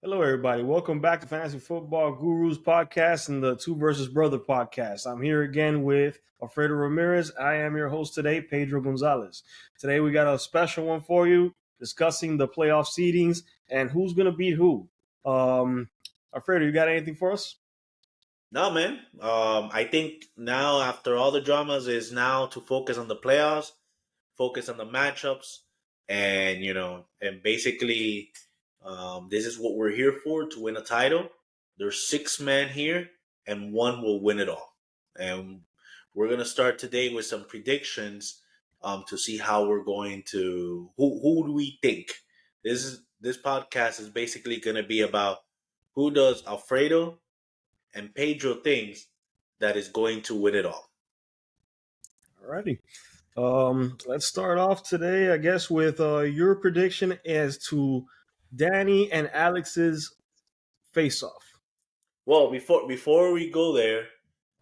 Hello, everybody. Welcome back to Fantasy Football Gurus podcast and the Two versus Brother podcast. I'm here again with Alfredo Ramirez. I am your host today, Pedro Gonzalez. Today we got a special one for you, discussing the playoff seedings and who's going to beat who. Alfredo, you got anything for us? No, man. I think now after all the dramas is now to focus on the playoffs, focus on the matchups, and and basically, this is what we're here for to win a title. There's six men here, and one will win it all. And we're gonna start today with some predictions, to see how we're going to who do we think. This podcast is basically gonna be about who does Alfredo and Pedro thinks that is going to win it all. Alrighty. Let's start off today, I guess, with your prediction as to Danny and Alex's face-off. Well, before we go there,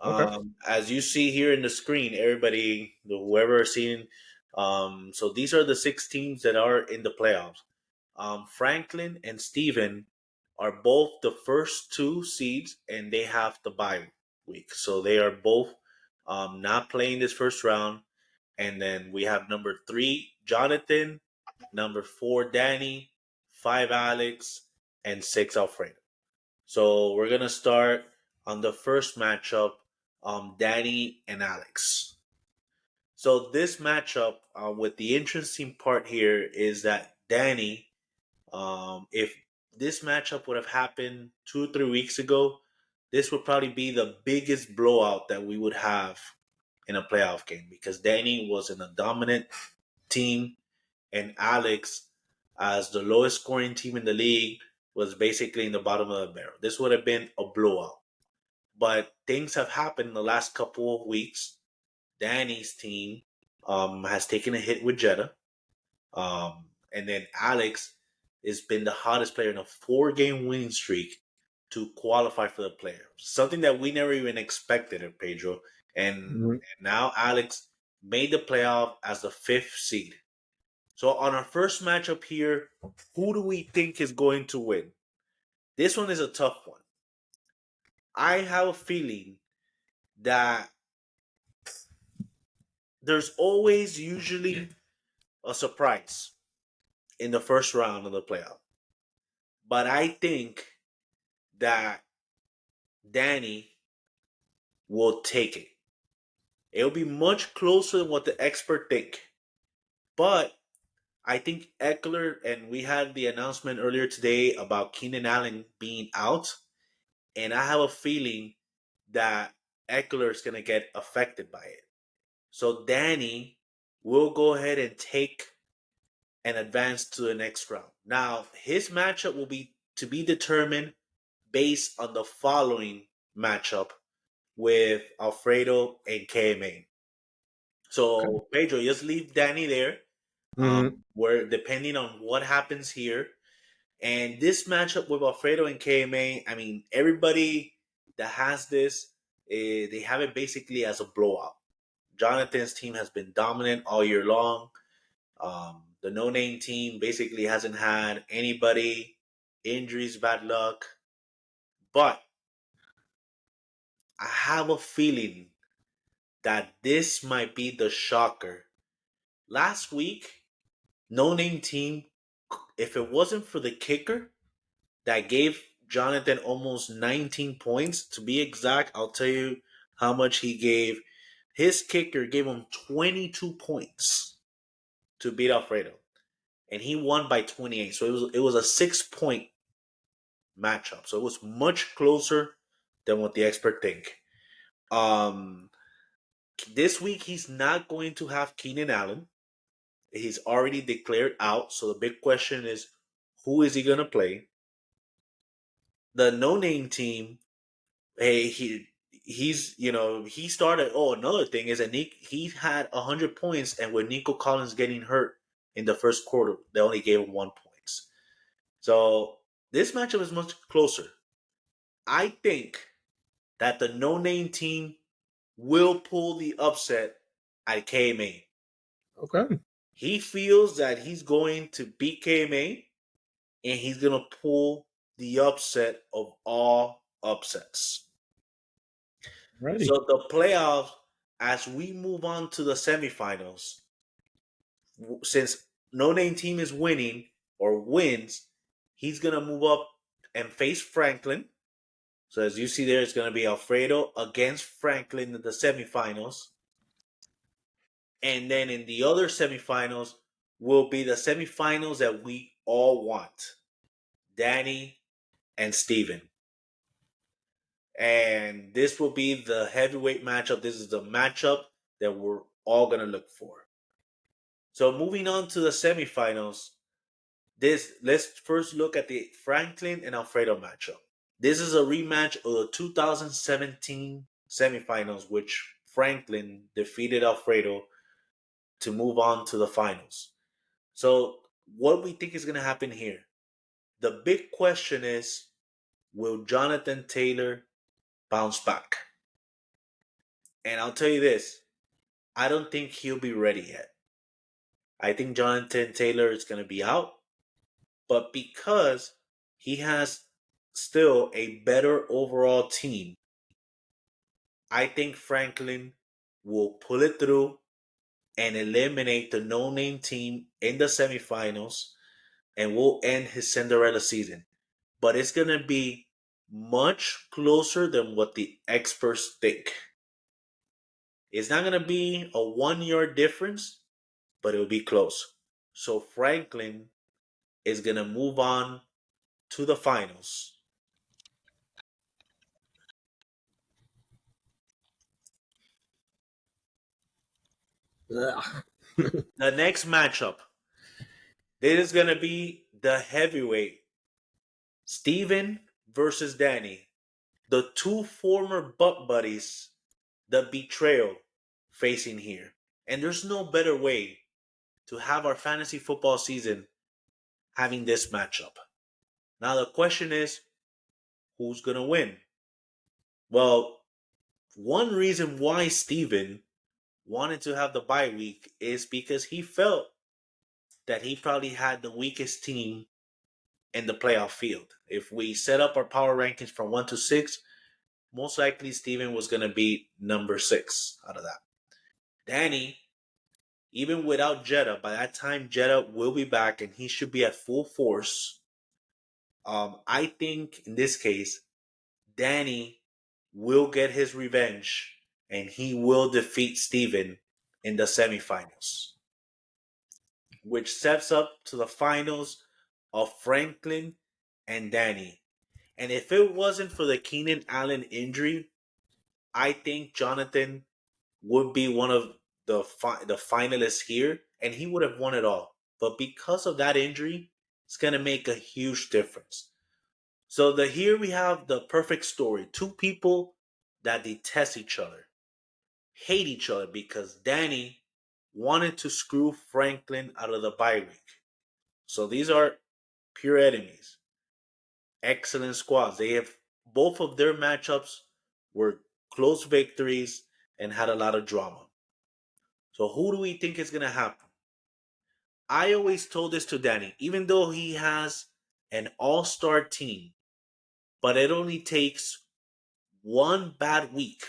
Okay. as you see here in the screen, everybody, whoever is seeing, so these are the six teams that are in the playoffs. Franklin and Steven are both the first two seeds, and they have the bye week, so they are both not playing this first round. And then we have number three, Jonathan, number four, Danny, five, Alex, and six, Alfredo. So we're gonna start on the first matchup, Danny and Alex. So this matchup, with the interesting part here is that Danny, if this matchup would have happened 2 or 3 weeks ago, this would probably be the biggest blowout that we would have in a playoff game because Danny was in a dominant team and Alex, as the lowest scoring team in the league, was basically in the bottom of the barrel. This would have been a blowout. But things have happened in the last couple of weeks. Danny's team has taken a hit with Jetta. And then Alex has been the hottest player in a 4 game winning streak to qualify for the playoffs. Something that we never even expected of Pedro. And now Alex made the playoff as the fifth seed. So on our first matchup here, who do we think is going to win? This one is a tough one. I have a feeling that there's always usually a surprise in the first round of the playoff. But I think that Danny will take it. It'll be much closer than what the expert think. But I think Eckler, and we had the announcement earlier today about Keenan Allen being out, and I have a feeling that Eckler is going to get affected by it. So Danny will go ahead and take and advance to the next round. Now, his matchup will be to be determined based on the following matchup with Alfredo and KMA. Okay. So Pedro, just leave Danny there. Mhm. Where depending on what happens here, and this matchup with Alfredo and KMA, I mean, everybody that has this, they have it basically as a blowout. Jonathan's team has been dominant all year long. The no name team basically hasn't had anybody, injuries, bad luck. But I have a feeling that this might be the shocker. Last week, no name team, if it wasn't for the kicker that gave Jonathan almost 19 points, to be exact, I'll tell you how much he gave. His kicker gave him 22 points to beat Alfredo, and he won by 28. So it was a 6 point matchup. So it was much closer than what the expert think. Um, this week he's not going to have Keenan Allen. He's already declared out. So the big question is, who is he gonna play? The no name team. Hey, he started. Oh, another thing is that he had 100 points, and with Nico Collins getting hurt in the first quarter, they only gave him 1 points. So this matchup is much closer. I think that the no name team will pull the upset at KMA. Okay. He feels that he's going to beat KMA and he's going to pull the upset of all upsets. Ready. So the playoffs, as we move on to the semifinals, since no name team is winning or wins, he's gonna move up and face Franklin. So as you see there, it's gonna be Alfredo against Franklin in the semifinals. And then in the other semifinals will be the semifinals that we all want. Danny and Steven. And this will be the heavyweight matchup. This is the matchup that we're all gonna look for. So moving on to the semifinals, let's first look at the Franklin and Alfredo matchup. This is a rematch of the 2017 semifinals, which Franklin defeated Alfredo to move on to the finals. So, what we think is going to happen here? The big question is, will Jonathan Taylor bounce back? And I'll tell you this, I don't think he'll be ready yet. I think Jonathan Taylor is going to be out, but because he has still a better overall team, I think Franklin will pull it through and eliminate the no name team in the semifinals and will end his Cinderella season. But it's going to be much closer than what the experts think. It's not going to be a 1 year difference, but it'll be close. So Franklin is going to move on to the finals. The next matchup, this is going to be the heavyweight Steven versus Danny. The two former butt buddies, the betrayal facing here. And there's no better way to have our fantasy football season having this matchup. Now the question is, who's going to win? Well, one reason why Steven wanted to have the bye week is because he felt that he probably had the weakest team in the playoff field. If we set up our power rankings from 1 to 6, most likely Steven was going to be number 6 out of that. Danny, even without Jetta, by that time Jetta will be back and he should be at full force. I think in this case, Danny will get his revenge and he will defeat Steven in the semifinals, which sets up to the finals of Franklin and Danny. And if it wasn't for the Keenan Allen injury, I think Jonathan would be one of the finalists here, and he would have won it all. But because of that injury, it's gonna make a huge difference. So here we have the perfect story: two people that detest each other, hate each other because Danny wanted to screw Franklin out of the bye week. So these are pure enemies. Excellent squads. They have both of their matchups were close victories and had a lot of drama. So who do we think is gonna happen? I always told this to Danny, even though he has an all-star team, but it only takes one bad week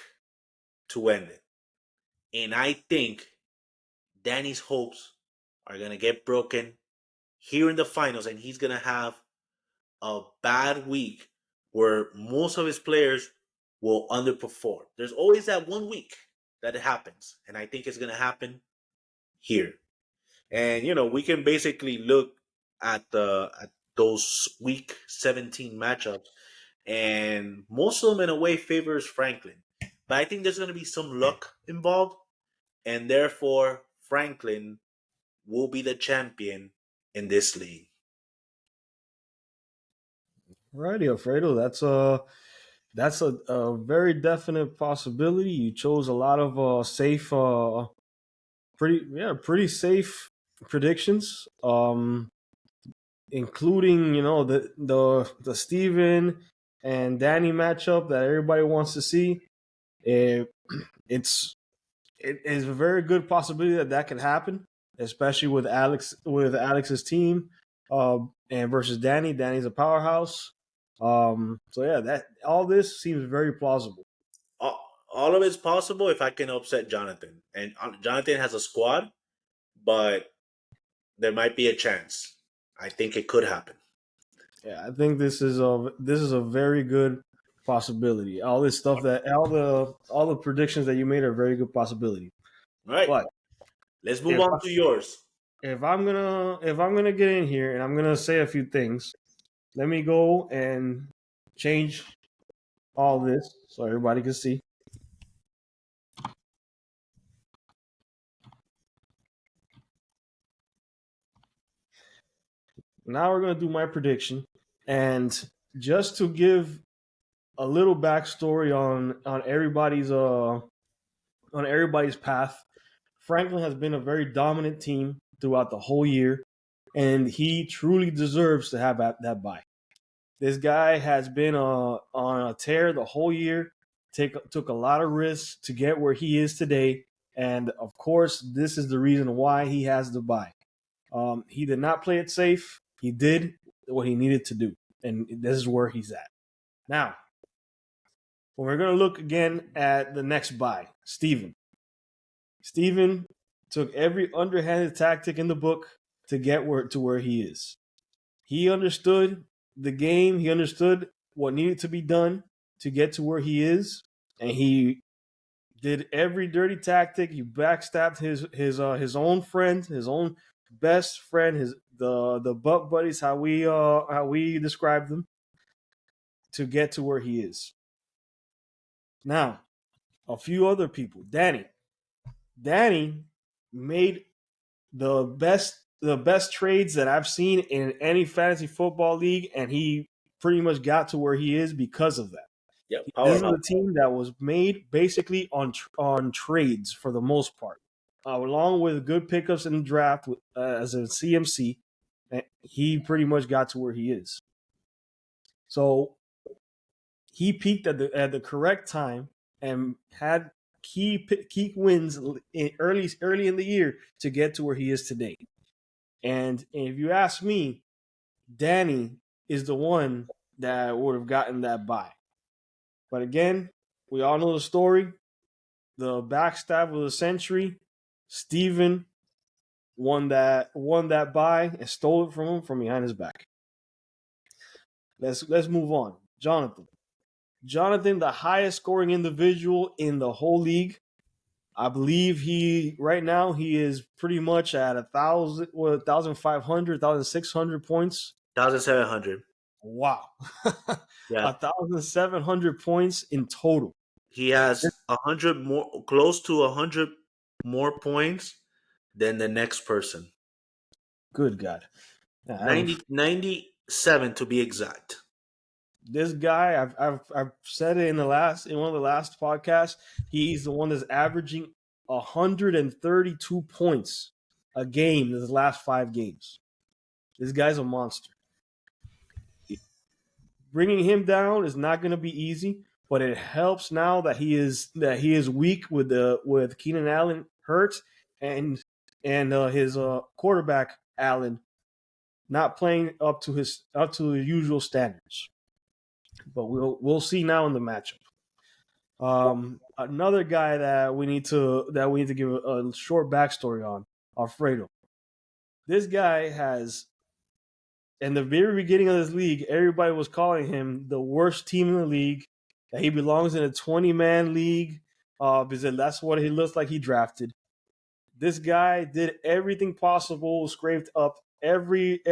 to end it. And I think Danny's hopes are gonna get broken here in the finals, and he's gonna have a bad week where most of his players will underperform. There's always that 1 week that it happens, and I think it's gonna happen here. And we can basically look at those week 17 matchups, and most of them in a way favors Franklin. But I think there's going to be some luck involved, and therefore Franklin will be the champion in this league. Righty, Alfredo. That's a very definite possibility. You chose a lot of safe, pretty safe predictions. Including the Steven and Danny matchup that everybody wants to see. It, it is a very good possibility that can happen, especially with Alex's team, and versus Danny. Danny's a powerhouse. So yeah, that all this seems very plausible. All of it's possible if I can upset Jonathan. And Jonathan has a squad, but there might be a chance. I think it could happen. Yeah, I think this is a very good possibility. All this stuff that all the predictions that you made are very good possibility. All right, But let's move if on to yours. if I'm gonna get in here and I'm gonna say a few things, let me go and change all this so everybody can see. Now we're gonna do my prediction, and just to give a little backstory on everybody's path. Franklin has been a very dominant team throughout the whole year, and he truly deserves to have that bye. This guy has been on a tear the whole year. Took a lot of risks to get where he is today, and of course, this is the reason why he has the bye. He did not play it safe. He did what he needed to do, and this is where he's at now. When we're going to look again at the next bye, Steven. Steven took every underhanded tactic in the book to get where he is. He understood the game. He understood what needed to be done to get to where he is, and he did every dirty tactic. He backstabbed his own friend, his own best friend, his the butt buddies, how we describe them, to get to where he is. Now, a few other people. Danny made the best trades that I've seen in any fantasy football league, and he pretty much got to where he is because of that. Yeah, This is powerhouse. a team that was made basically on trades for the most part, along with good pickups in the draft as a CMC. And he pretty much got to where he is. So he peaked at the correct time and had key wins early in the year to get to where he is today. And if you ask me, Danny is the one that would have gotten that bye. But again, we all know the story. The backstab of the century. Steven won that bye and stole it from him from behind his back. Let's move on. Jonathan, the highest scoring individual in the whole league. I believe right now he is pretty much at 1,500, 1,600 points. 1,700. Wow. Yeah. 1,700 points in total. He has 100 more, close to 100 more points than the next person. Good God. 97 to be exact. This guy, I've said it in one of the last podcasts. He's the one that's averaging 132 points a game in his last 5 games. This guy's a monster. Bringing him down is not going to be easy, but it helps now that he is weak with Keenan Allen hurt and his quarterback Allen not playing up to the usual standards. But we'll see now in the matchup. Another guy that we need to give a short backstory on, Alfredo. This guy has, in the very beginning of this league, everybody was calling him the worst team in the league. That he belongs in a 20-man league because that's what he looks like he drafted. This guy did everything possible, scraped up every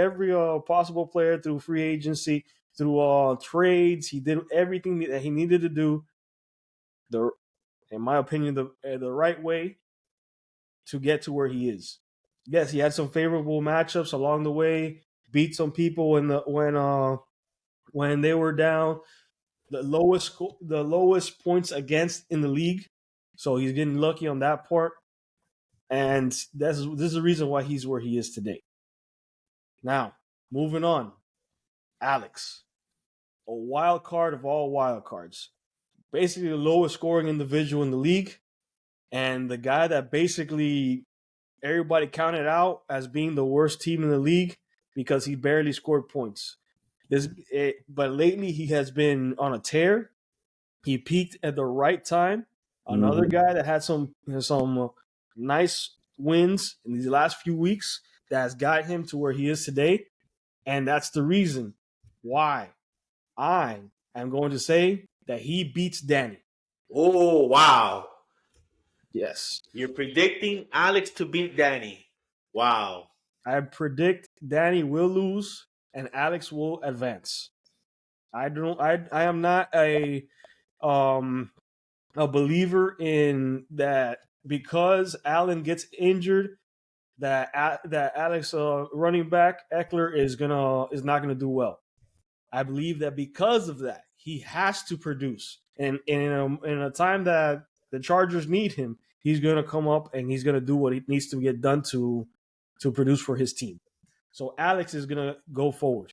possible player through free agency, through trades. He did everything that he needed to do. In my opinion, the right way to get to where he is. Yes, he had some favorable matchups along the way. Beat some people when they were down. The lowest points against in the league. So he's getting lucky on that part. And this is the reason why he's where he is today. Now, moving on. Alex, a wild card of all wild cards. Basically the lowest scoring individual in the league. And the guy that basically everybody counted out as being the worst team in the league because he barely scored points. But lately he has been on a tear. He peaked at the right time. Another Mhm. guy that had some nice wins in these last few weeks that has got him to where he is today, and that's the reason why I am going to say that he beats Danny. Oh, wow. Yes, You're predicting Alex to beat Danny. Wow. I predict Danny will lose and Alex will advance. I don't. I am not um a believer in that because Allen gets injured that Alex running back Eckler is not gonna do well. I believe that because of that he has to produce, and in a time that the Chargers need him, he's gonna come up and he's gonna do what he needs to get done to produce for his team. So Alex is gonna go forward.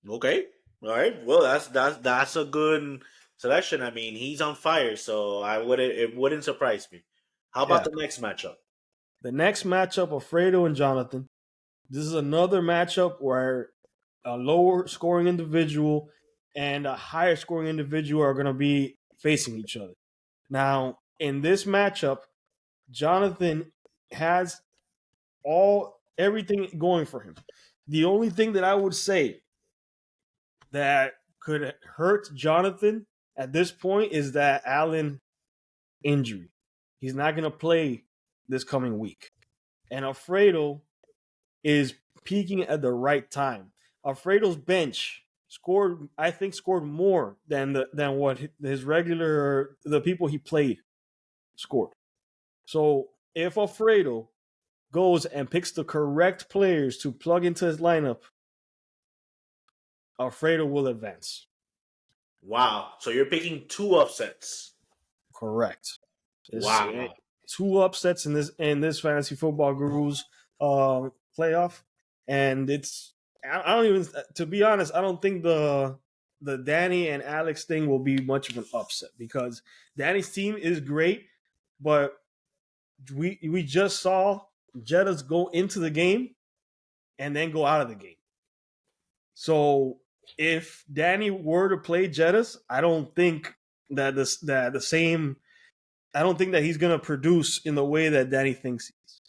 Okay. All right. Well, that's a good selection. I mean, he's on fire, so it wouldn't surprise me. How about Yeah. the next matchup? The next matchup, Alfredo and Jonathan. This is another matchup where a lower scoring individual and a higher scoring individual are going to be facing each other. Now, in this matchup, Jonathan has everything going for him. The only thing that I would say that could hurt Jonathan at this point is that Allen injury. He's not going to play this coming week. And Alfredo is peaking at the right time. Alfredo's bench scored more than what his regular the people he played scored. So if Alfredo goes and picks the correct players to plug into his lineup, Alfredo will advance. Wow. So you're picking two upsets. Correct. It's Wow. two upsets in this fantasy football gurus playoff, and I don't even, to be honest, I don't think the Danny and Alex thing will be much of an upset because Danny's team is great, but we just saw Jettas go into the game and then go out of the game. So if Danny were to play Jettas, I don't think that the same I don't think that he's going to produce in the way that Danny thinks he is.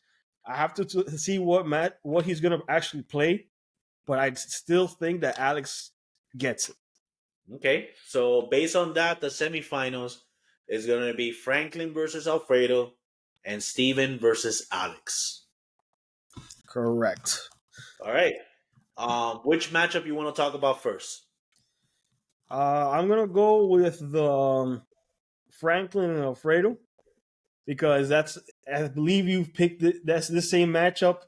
I have to see what he's going to actually play, but I still think that Alex gets it. Okay. So based on that, the semifinals is going to be Franklin versus Alfredo and Steven versus Alex. Correct. All right. Which matchup you want to talk about first? I'm going to go with the Franklin and Alfredo because I believe you've picked that's the same matchup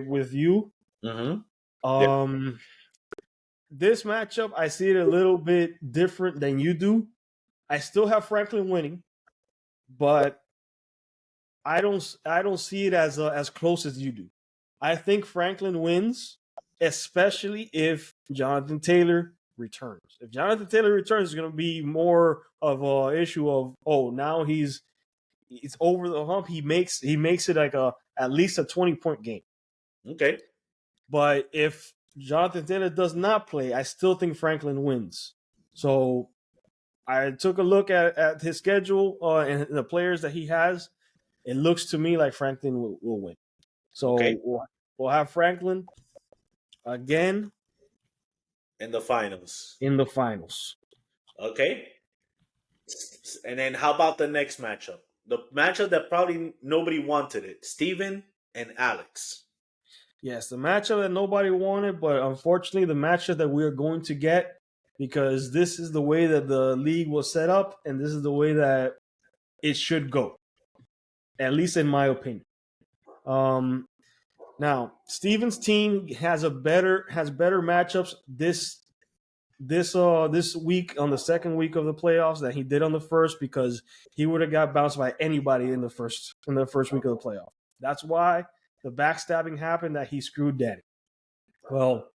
with you. Mm-hmm. Yep. Um, this matchup, I see it a little bit different than you do. I still have Franklin winning, but I don't see it as close as you do. I think Franklin wins, especially if Jonathan Taylor returns. If Jonathan Taylor returns, it's going to be more of a issue of now he's over the hump. He makes it like a at least a 20-point game. Okay. But if Jonathan Taylor does not play, I still think Franklin wins. So I took a look at his schedule and the players that he has. It looks to me like Franklin will win. Okay. So we'll have Franklin again In the finals. in the finals. Okay. And then how about the next matchup? The matchup that probably nobody wanted it. Steven and Alex. Yes, the matchup that nobody wanted, but unfortunately, the matchup that we're going to get because this is the way that the league was set up, and this is the way that it should go, at least in my opinion. Um, Now, Steven's team has better matchups this week on the second week of the playoffs than he did on the first because he would have got bounced by anybody in the first week of the playoff. That's why the backstabbing happened that he screwed Danny. Well,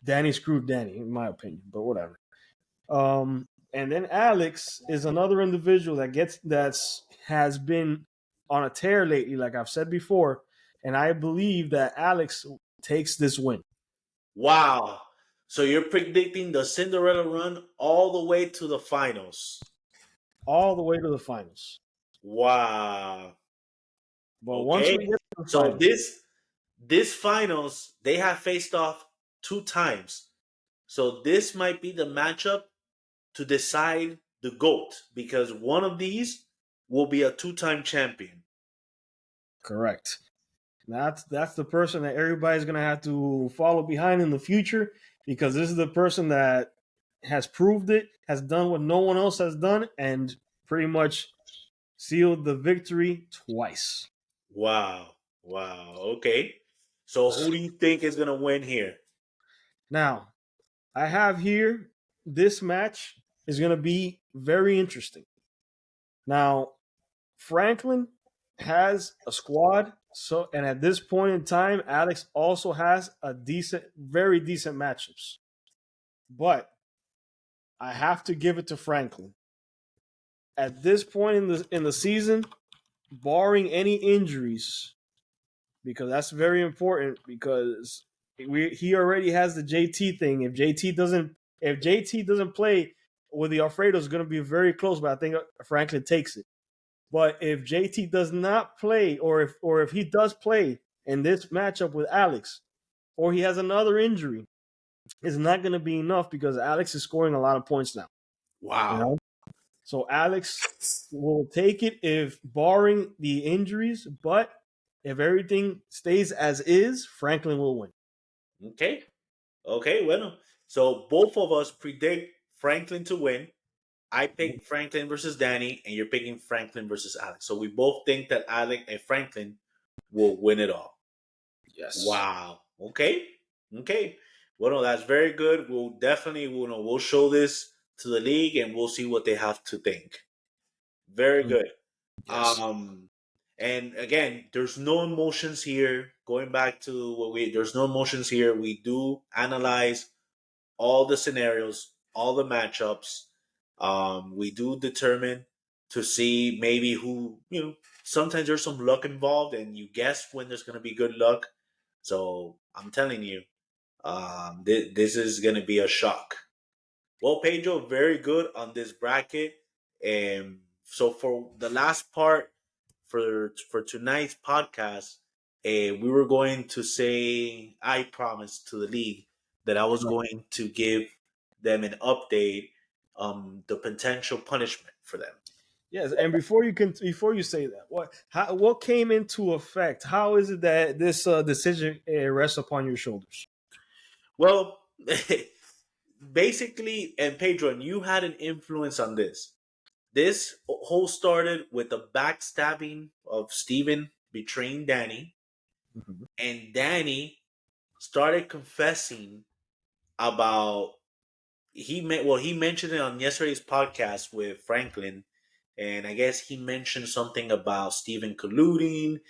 Danny screwed Danny, in my opinion, but whatever. And then Alex is another individual that's has been on a tear lately, like I've said before, and I believe that Alex takes this win. Wow. So you're predicting the Cinderella run all the way to the finals. all the way to the finals. Wow. But once Okay. we get to the So finals, this finals, they have faced off 2 times. So this might be the matchup to decide the GOAT because one of these will be a 2-time champion. correct. That's the person that everybody's gonna have to follow behind in the future because this is the person that has proved it, has done what no one else has done, and pretty much sealed the victory twice. Wow. Wow. Okay. So who do you think is going to win here? Now, I have here this match is gonna be very interesting. Now, Franklin has a squad, so and at this point in time, Alex also has a decent, very decent matchups. But I have to give it to Franklin. At this point in the season, barring any injuries, because that's very important because he already has the JT thing. If JT doesn't play, well, the Alfredo is going to be very close, but I think Franklin takes it. But if JT does not play, or if he does play in this matchup with Alex, or he has another injury, it's not going to be enough because Alex is scoring a lot of points now. You Wow. know, so Alex will take it if barring the injuries, but if everything stays as is, Franklin will win. Okay. Okay. Well, so both of us predict Franklin to win. I pick Franklin versus Danny, and you're picking Franklin versus Alex. So we both think that Alex and Franklin will win it all. Yes. Wow. Okay. Okay. Well, no, that's very good. We'll definitely we'll show this to the league, and we'll see what they have to think. Very good. Yes. And again, there's no emotions here. Going back to there's no emotions here. We do analyze all the scenarios, all the matchups. We do determine to see maybe who, sometimes there's some luck involved and you guess when there's going to be good luck. So I'm telling you, this is going to be a shock. Well, Pedro, very good on this bracket. And so for the last part for tonight's podcast, we were going to say I promised to the league that I was going to give them an update the potential punishment for them. Yes, and before you say that, what came into effect? How is it that this decision rests upon your shoulders? Well, basically, and Pedro, and you had an influence on this. This whole started with the backstabbing of Steven betraying Danny, Mhm. and Danny started confessing about he mentioned it on yesterday's podcast with Franklin, and I guess he mentioned something about Steven colluding,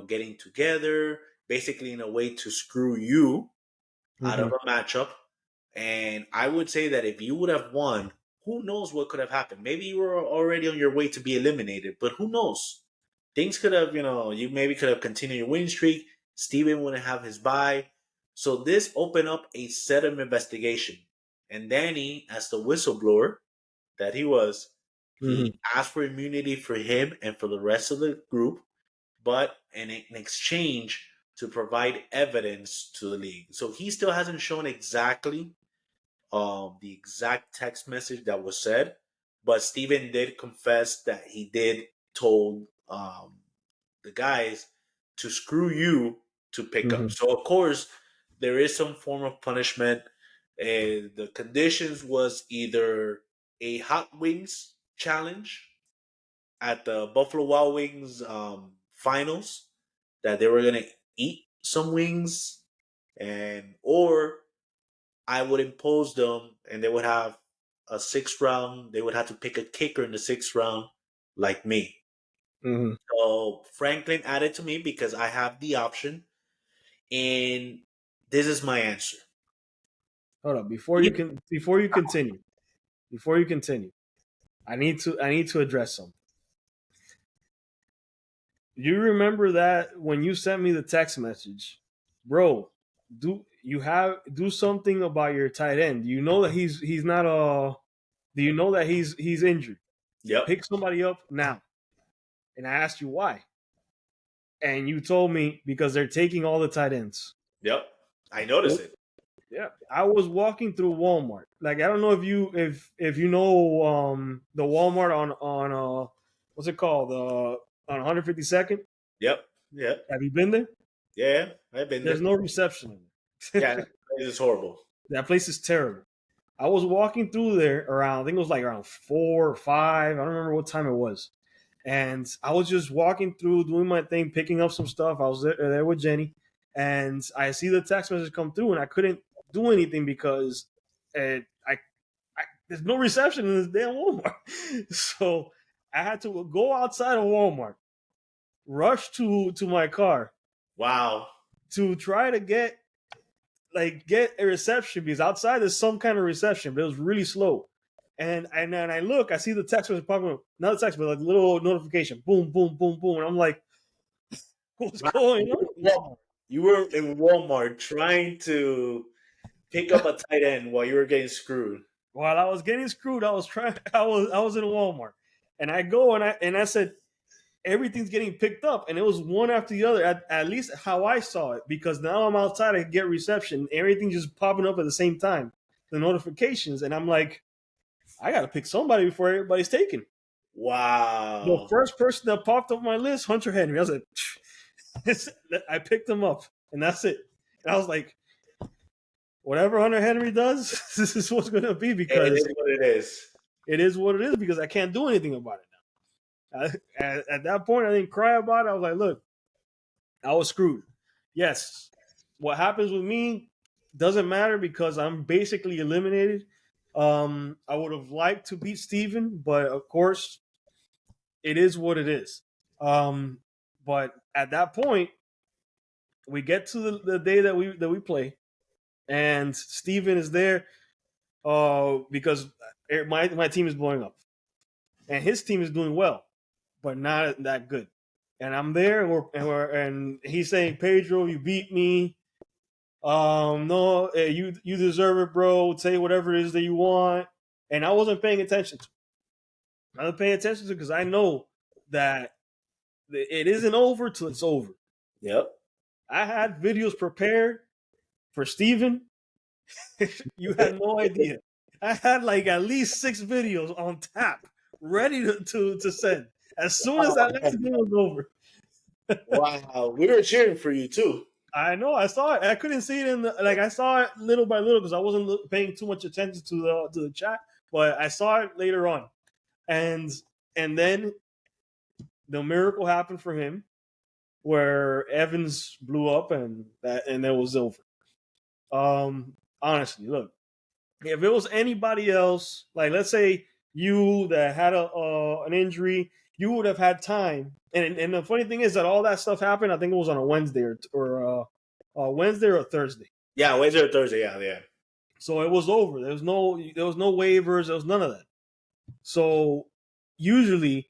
getting together, basically in a way to screw you out of Mhm. a matchup. And I would say that if you would have won, who knows what could have happened? Maybe you were already on your way to be eliminated, but who knows? Things could have, you maybe could have continued your winning streak. Steven wouldn't have his bye. So this opened up a set of investigation. And Danny, as the whistleblower that he was, he Mhm. asked for immunity for him and for the rest of the group, but in exchange to provide evidence to the league. So he still hasn't shown exactly the exact text message that was said, but Steven did confess that he did told the guys to screw you to pick up. Mhm. So of course there is some form of punishment. The conditions was either a hot wings challenge at the Buffalo Wild Wings finals that they were gonna eat some wings, and or I would impose them, and they would have a 6th round. They would have to pick a kicker in the 6th round, like me. Mhm. So Franklin added to me because I have the option, and this is my answer. Hold up, before you continue, I need to address something. You remember that when you sent me the text message, bro? you have do something about your tight end. You know that he's not do you know that he's injured? Yep. Pick somebody up now. And I asked you why. And you told me because they're taking all the tight ends. Yep. I noticed it. Yeah. I was walking through Walmart. Like I don't know if you know the Walmart on what's it called? On 152nd? Yep. Yep. Have you been there? Yeah. I've been There's there. no reception in there. Yeah. It is horrible. That place is terrible. I was walking through there around, I think it was like around 4 or 5. I don't remember what time it was. And I was just walking through, doing my thing, picking up some stuff. I was there with Jenny, and I see the text message come through, and I couldn't do anything because there's no reception in this damn Walmart. So I had to go outside of Walmart, rush to my car Wow. to try to get a reception because outside there's some kind of reception, but it was really slow. And then I look, I see the text message popping up, not the text, but like a little notification, boom, boom, boom, boom, and I'm like, what's Wow. going on? Walmart. You were in Walmart trying to pick up a tight end while you were getting screwed. While I was getting screwed, I was in Walmart, and I go and I said everything's getting picked up, and it was one after the other. At least how I saw it, because now I'm outside, I get reception, everything just popping up at the same time, the notifications, and I'm like, I gotta pick somebody before everybody's taken. The Wow. first person that popped up my list, Hunter Henry. I was like, I picked him up, and that's it. And I was like, whatever Hunter Henry does, this is what's going to be It because is what it is. it is what it is because I can't do anything about it now. At that point, I didn't cry about it. I was like, look, I was screwed. Yes, what happens with me doesn't matter because I'm basically eliminated. I would have liked to beat Steven, but of course, it is what it is. But at that point, we get to the day that we play, and Steven is there because my team is blowing up, and his team is doing well, but not that good. And I'm there, and he's saying, Pedro, you beat me. No, you deserve it, bro. Say whatever it is that you want. And I wasn't paying attention to. I wasn't paying attention to because I know that it isn't over till it's over. Yep. I had videos prepared for Steven. You had no idea. I had like at least 6 videos on tap, ready to send. As soon as that last game was over. Wow. We were cheering for you too. I know. I saw it. I couldn't see it I saw it little by little because I wasn't paying too much attention to the chat. But I saw it later on, and then the miracle happened for him, where Evans blew up and it was over. Honestly, look, if it was anybody else, like let's say you that had an injury, you would have had time. And the funny thing is that all that stuff happened. I think it was on a Wednesday or Wednesday or Thursday. Yeah, Wednesday or Thursday. Yeah, yeah. So it was over. There was no waivers. There was none of that. So usually,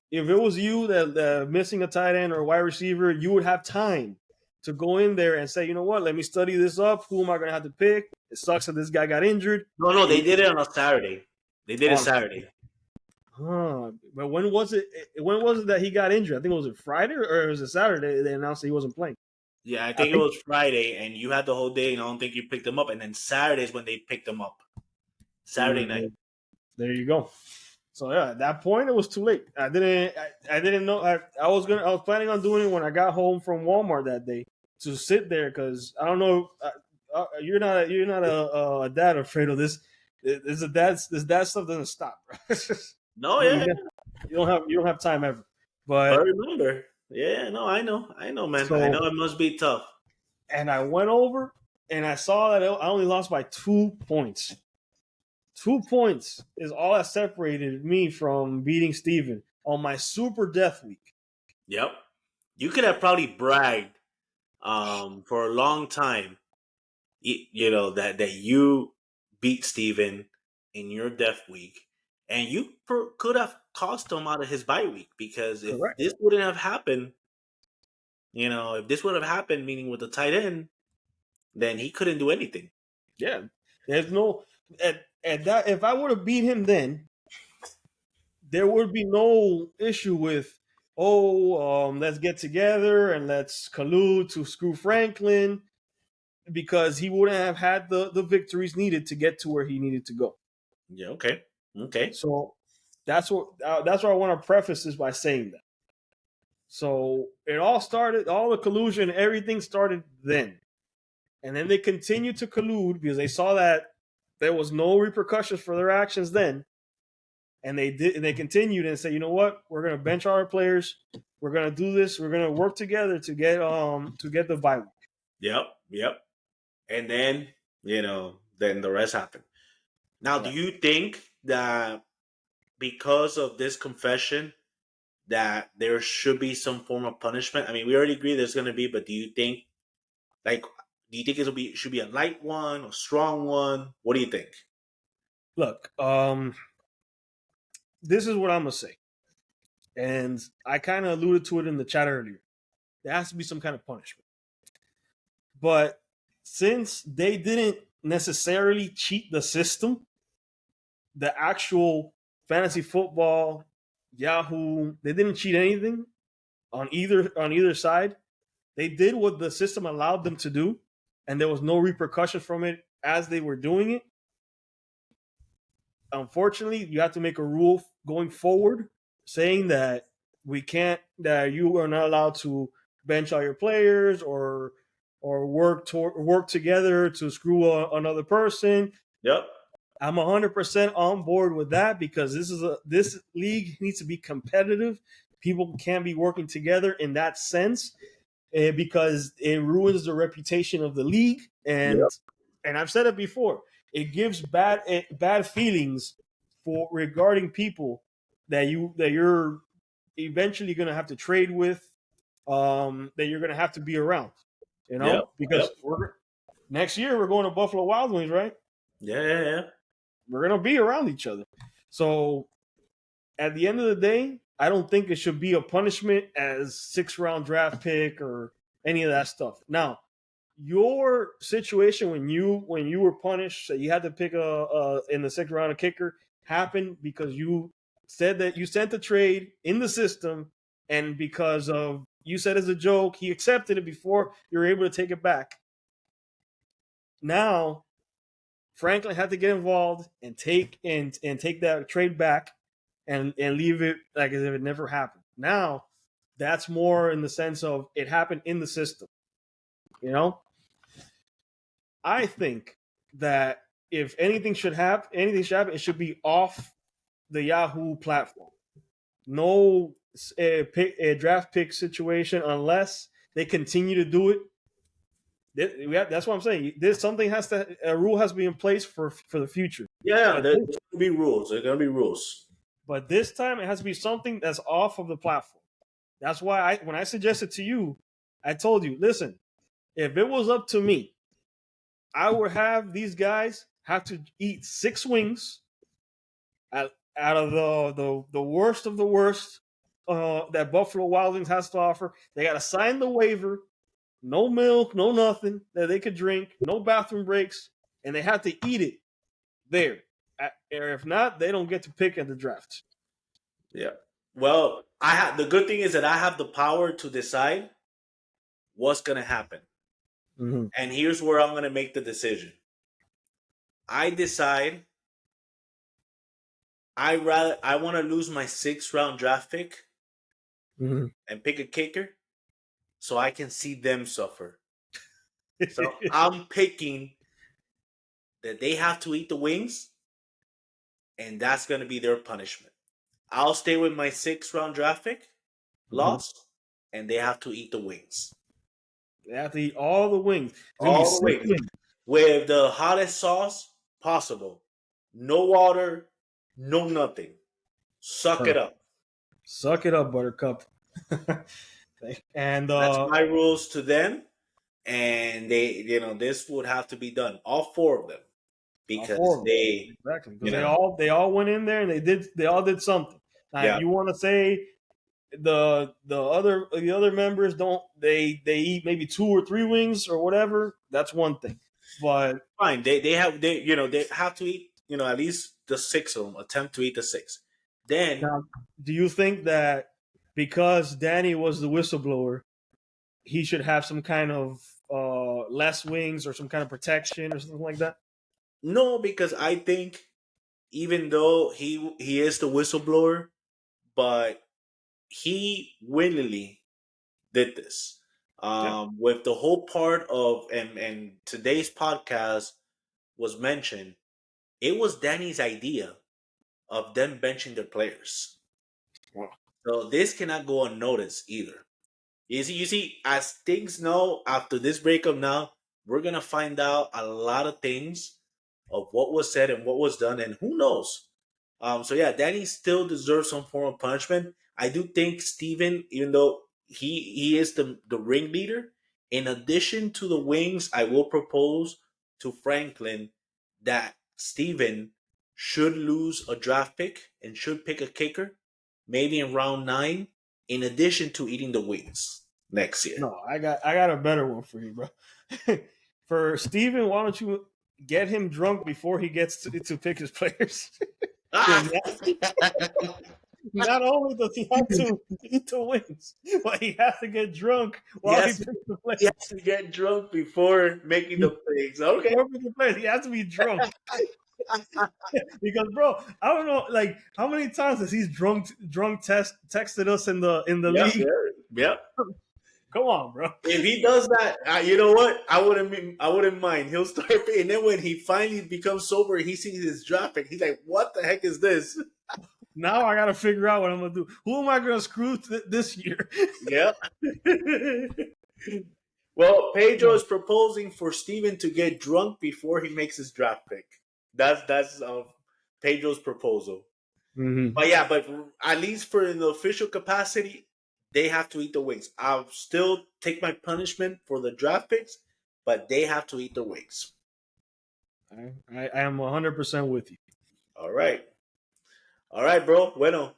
if it was you that missing a tight end or a wide receiver, you would have time to go in there and say, you know what, let me study this up. Who am I going to have to pick? It sucks that this guy got injured. No, they did it on a Saturday. They did it Saturday. But when was it? When was it that he got injured? I think it was Friday or was it Saturday? They announced that he wasn't playing. Yeah, I think it was Friday, and you had the whole day, and I don't think you picked him up. And then Saturday is when they picked him up. Saturday night. There you go. So yeah, at that point it was too late. I didn't know. I was planning on doing it when I got home from Walmart that day to sit there because I don't know. You're not a dad, Alfredo. This dad stuff doesn't stop. No, yeah. You don't have time ever. I But remember. Yeah, no, I know, man. So, I know it must be tough. And I went over and I saw that I only lost by 2 points. 2 points is all that separated me from beating Steven on my super death week. Yep. You could have probably bragged for a long time, you know, that you beat Steven in your death week. And you could have cost him out of his bye week because if Correct. this wouldn't have happened, you know, if this would have happened, meaning with the tight end, then he couldn't do anything. Yeah, there's no at that. If I would have beat him then, there would be no issue with let's get together and let's collude to screw Franklin, because he wouldn't have had the victories needed to get to where he needed to go. Yeah. Okay. Okay. So that's why I want to preface this by saying that. So it all started, all the collusion, everything started then. And then they continued to collude because they saw that there was no repercussions for their actions then. And they continued and said, you know what, we're gonna bench our players, we're gonna do this, we're gonna work together to get the bye week. Yep. Yep. And then, then the rest happened. Now, do Right. you think that because of this confession that there should be some form of punishment? I mean, we already agree there's going to be, but do you think, it should be a light one, a strong one? What do you think? Look, this is what I'm gonna say, and I kind of alluded to it in the chat earlier. There has to be some kind of punishment, but since they didn't necessarily cheat the system, the actual fantasy football Yahoo, they didn't cheat anything on either side. They did what the system allowed them to do, and there was no repercussion from it as they were doing it. Unfortunately, you have to make a rule going forward saying that that you are not allowed to bench all your players or work together to screw another person. Yep. I'm 100% on board with that, because this league needs to be competitive. People can't be working together in that sense, because it ruins the reputation of the league. And Yep. and I've said it before, it gives bad feelings for regarding people that you're eventually going to have to trade with, that you're going to have to be around, Yep. Yep. because next year we're going to Buffalo Wild Wings, right? Yeah. Yeah. Yeah. We're going to be around each other. So at the end of the day, I don't think it should be a punishment as 6th-round draft pick or any of that stuff. Now, your situation when you were punished, so you had to pick in the 6th round a kicker, happened because you said that you sent the trade in the system, and because of you said as a joke, he accepted it before you were able to take it back. Now, Franklin had to get involved and take that trade back and leave it like as if it never happened. Now, that's more in the sense of it happened in the system. I think that if anything should happen, it should be off the Yahoo platform. No draft pick situation unless they continue to do it. That's what I'm saying. A rule has to be in place for the future. Yeah. But There's going to be rules. There's going to be rules. but this time it has to be something that's off of the platform. That's why when I suggested to you, I told you, listen, if it was up to me, I would have these guys have to eat 6 wings out of the worst of the worst that Buffalo Wild Wings has to offer. They got to sign the waiver, no milk, no nothing that they could drink, no bathroom breaks, and they have to eat it there. Or if not, they don't get to pick at the draft. Yeah. Well, the good thing is that I have the power to decide what's going to happen. Mm-hmm. And here's where I'm going to make the decision. I decide I want to lose my 6th-round draft pick and pick a kicker so I can see them suffer. So I'm picking that they have to eat the wings, and that's going to be their punishment. I'll stay with my 6th-round draft pick, lost, and they have to eat the wings. They have to eat all the wings. All the wings. With the hottest sauce possible. No water, no nothing. Suck it up. Suck it up, Buttercup. And that's my rules to them. And they, this would have to be done. All 4 of them. Because they they all went in there and they all did something. Now, if you want to say the other members don't they eat maybe 2 or 3 wings or whatever. That's one thing, but Fine. They have to eat at least the six of them. Attempt to eat the six. Then now, do you think that because Danny was the whistleblower, he should have some kind of less wings or some kind of protection or something like that? no, because I think even though he is the whistleblower, but he willingly did this. Yeah. With the whole part of and today's podcast was mentioned, it was Danny's idea of them benching their players. Wow. So this cannot go unnoticed either. You see, as things know after this breakup now, we're gonna find out a lot of things of what was said and what was done, and who knows. So yeah, Danny still deserves some form of punishment. I do think Steven, even though he is the ringleader, in addition to the wings, I will propose to Franklin that Steven should lose a draft pick and should pick a kicker, maybe in round 9, in addition to eating the wings next year. No, I got a better one for you, bro. For Steven, why don't you get him drunk before he gets to pick his players? Ah! Because not only does he have to eat the wings, but he has to get drunk while he Yes, picks the he has players. to get drunk before making the picks. Okay. Before picking the players, he has to be drunk. Because, bro, I don't know, like how many times has he texted us in the Yep, league? yep. Come on, bro. If he does that, you know what? I wouldn't mind. He'll start, and then when he finally becomes sober, he sees his draft pick. He's like, "What the heck is this?" Now I gotta figure out what I'm gonna do. Who am I gonna screw this year? Yep. Well, Pedro is proposing for Steven to get drunk before he makes his draft pick. That's Pedro's proposal. Mm-hmm. But yeah, but at least for in the official capacity, they have to eat the wings. I'll still take my punishment for the draft picks, but they have to eat the wings. I am 100% with you. All right, all right, bro. Bueno,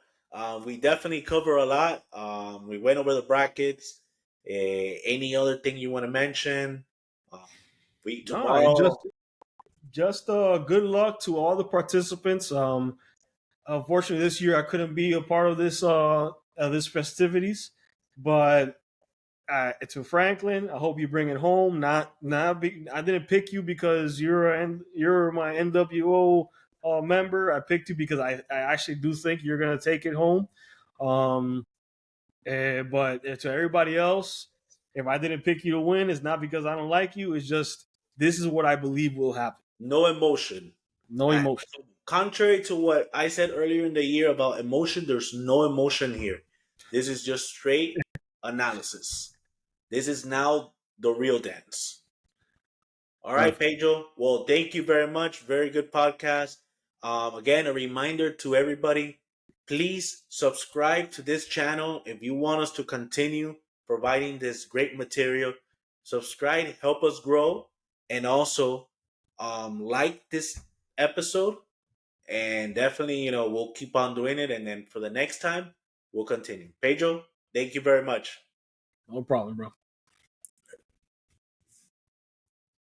we definitely cover a lot. We went over the brackets. Any other thing you want to mention? Um, we No, I just tomorrow. just good luck to all the participants. Unfortunately, this year I couldn't be a part of this festivities, but to Franklin, I hope you bring it home. I didn't pick you because you're my NWO member. I picked you because I actually do think you're gonna take it home. Um, but to everybody else, if I didn't pick you to win, it's not because I don't like you. It's just this is what I believe will happen. No emotion. No I, emotion. Contrary to what I said earlier in the year about emotion, there's no emotion here. This is just straight analysis. This is now the real dance. All right, Perfect. Pedro. Well, thank you very much. Very good podcast. Again, a reminder to everybody, please subscribe to this channel if you want us to continue providing this great material. Subscribe, help us grow, and also like this episode. And definitely, we'll keep on doing it. And then for the next time, we'll continue. Pedro, thank you very much. No problem, bro.